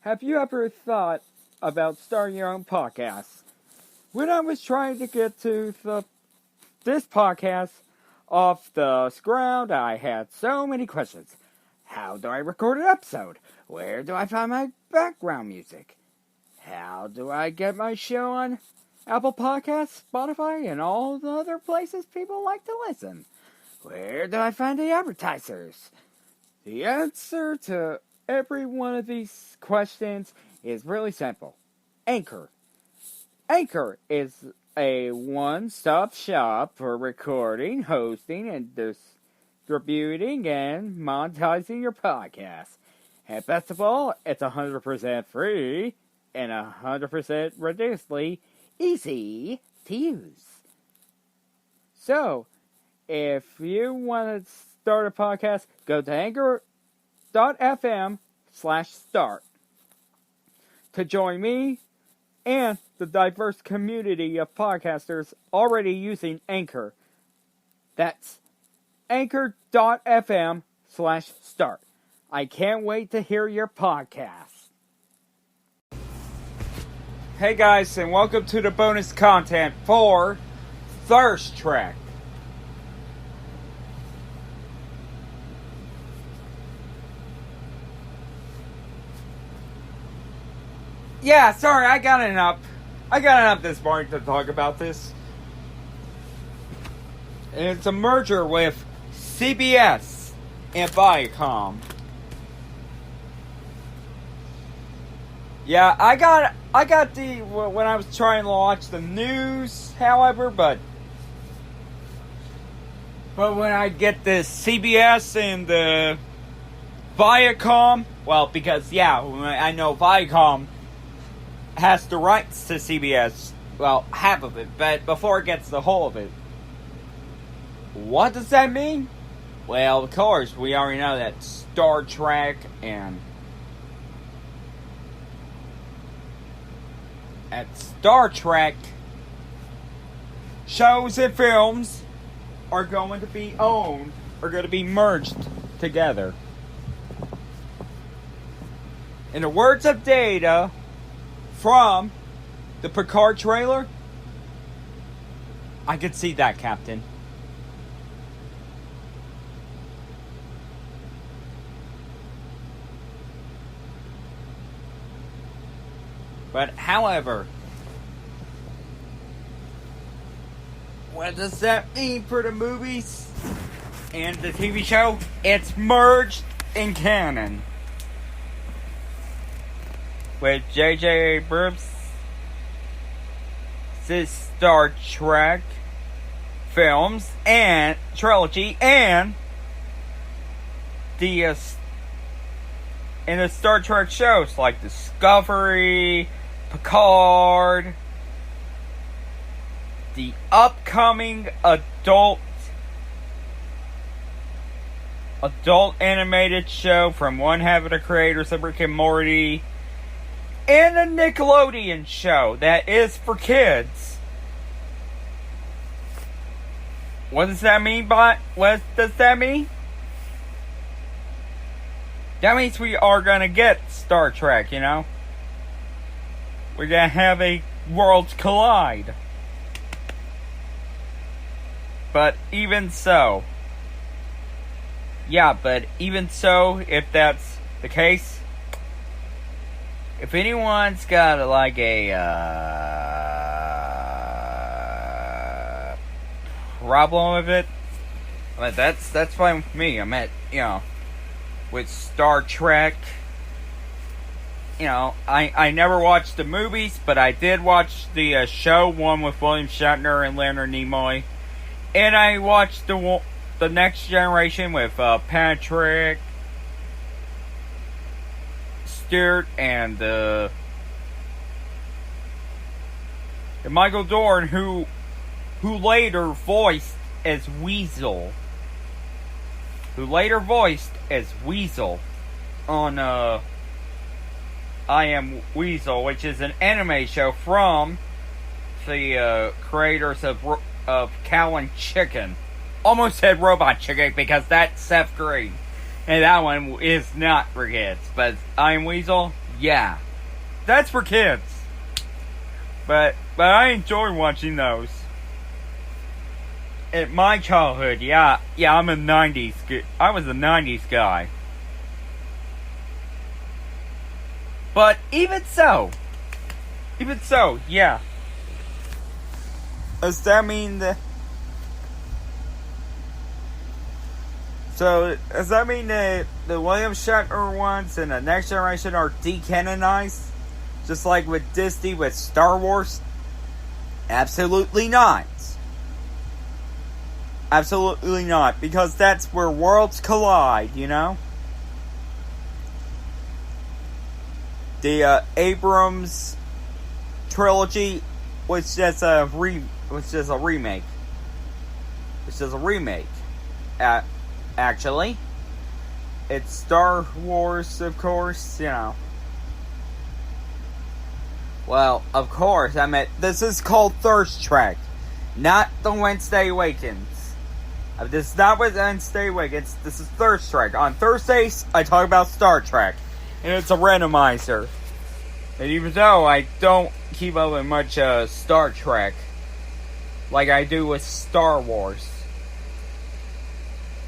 Have you ever thought about starting your own podcast? When I was trying to get to this podcast off the ground, I had so many questions. How do I record an episode? Where do I find my background music? How do I get my show on Apple Podcasts, Spotify, and all the other places people like to listen? Where do I find the advertisers? The answer to every one of these questions is really simple. Anchor. Anchor is a one-stop shop for recording, hosting, and distributing and monetizing your podcast. And best of all, it's 100% free and 100% ridiculously easy to use. So, if you want to start a podcast, go to anchor.fm/start to join me and the diverse community of podcasters already using Anchor. That's anchor.fm/start. I can't wait to hear your podcast. Hey guys, and welcome to the bonus content for Thurs-Trek. Yeah, sorry, I got it up this morning to talk about this. And it's a merger with CBS and Viacom. Yeah, I got the when I was trying to watch the news, however, but when I get the CBS and the Viacom, well, because I know Viacom has the rights to CBS, well, half of it, but before it gets the whole of it. What does that mean? Well, of course, we already know that Star Trek and Star Trek shows and films are going to be merged together. In the words of Data from the Picard trailer, I could see that, Captain. But, however, what does that mean for the movies and the TV show? It's merged in canon with J.J. Abrams' Star Trek films and trilogy, and the Star Trek shows like Discovery, Picard, the upcoming adult animated show from one half of the creators of Rick and Morty, and a Nickelodeon show that is for kids. What does that mean? What does that mean? That means we are gonna get Star Trek, you know? We're gonna have a worlds collide. But even so, if that's the case, if anyone's got like a problem with it, I mean, that's fine with me. I mean, with Star Trek, I never watched the movies, but I did watch the show, one with William Shatner and Leonard Nimoy, and I watched the Next Generation with Patrick Stewart and Michael Dorn, who later voiced as Weasel. On I Am Weasel, which is an anime show from the creators of Cow and Chicken. Almost said Robot Chicken because that's Seth Green. And that one is not for kids. But I Am Weasel, Yeah. That's for kids. But I enjoy watching those. In my childhood, yeah, I was a 90s guy. But even so, yeah. Does that mean that... So, does that mean that the William Shatner ones and the Next Generation are decanonized? Just like with Disney with Star Wars? Absolutely not. Absolutely not. Because that's where worlds collide, you know? The Abrams trilogy was just a remake. Actually, it's Star Wars, of course, you know. Well, of course, I meant, this is called Thurs-Trek, not the Wednesday Awakens. This is not what Wednesday Awakens, this is Thurs-Trek. On Thursdays, I talk about Star Trek, and it's a randomizer. And even though I don't keep up with much Star Trek, like I do with Star Wars.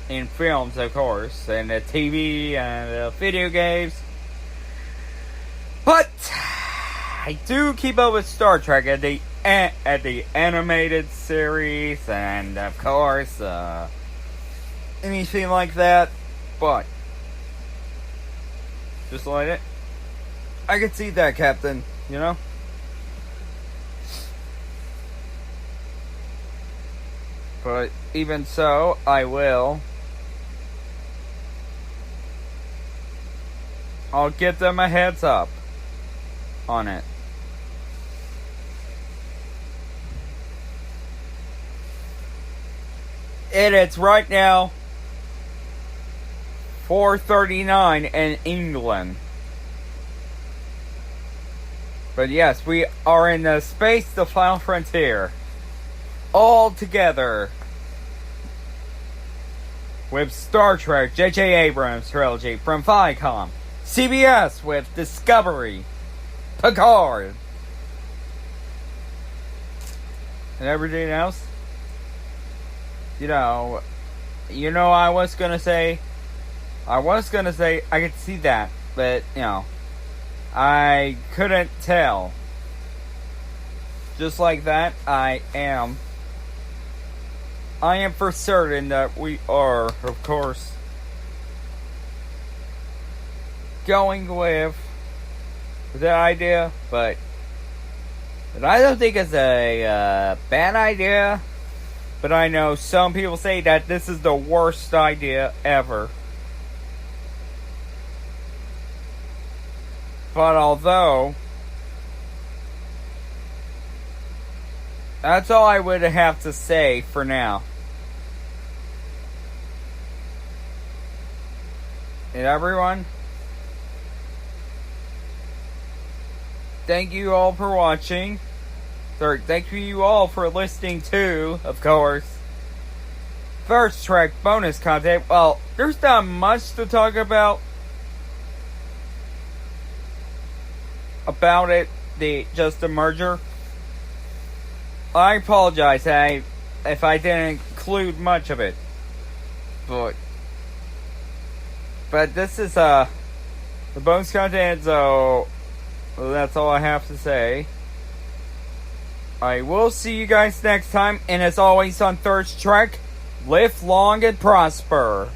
In films, of course, and the TV and the video games. But I do keep up with Star Trek at the animated series, and of course, anything like that. But just like it, I can see that, Captain. You know. But even so, I'll give them a heads up on it. It's right now 4:39 in England. But yes, we are in the space, the final frontier. All together. With Star Trek, J.J. Abrams trilogy from Viacom. CBS with Discovery, Picard, and everything else. You know, I was gonna say, I could see that, but, you know, I couldn't tell. Just like that, I am for certain that we are, of course, going with that idea, but I don't think it's a bad idea. But I know some people say that this is the worst idea ever. But although, that's all I would have to say for now. And everyone, thank you all for watching. Thank you all for listening to, of course, Thurs-Trek bonus content. Well, there's not much to talk about it, just the merger. I apologize if I didn't include much of it. But this is the bonus content, so that's all I have to say. I will see you guys next time, and as always on Thurs-Trek, live long and prosper.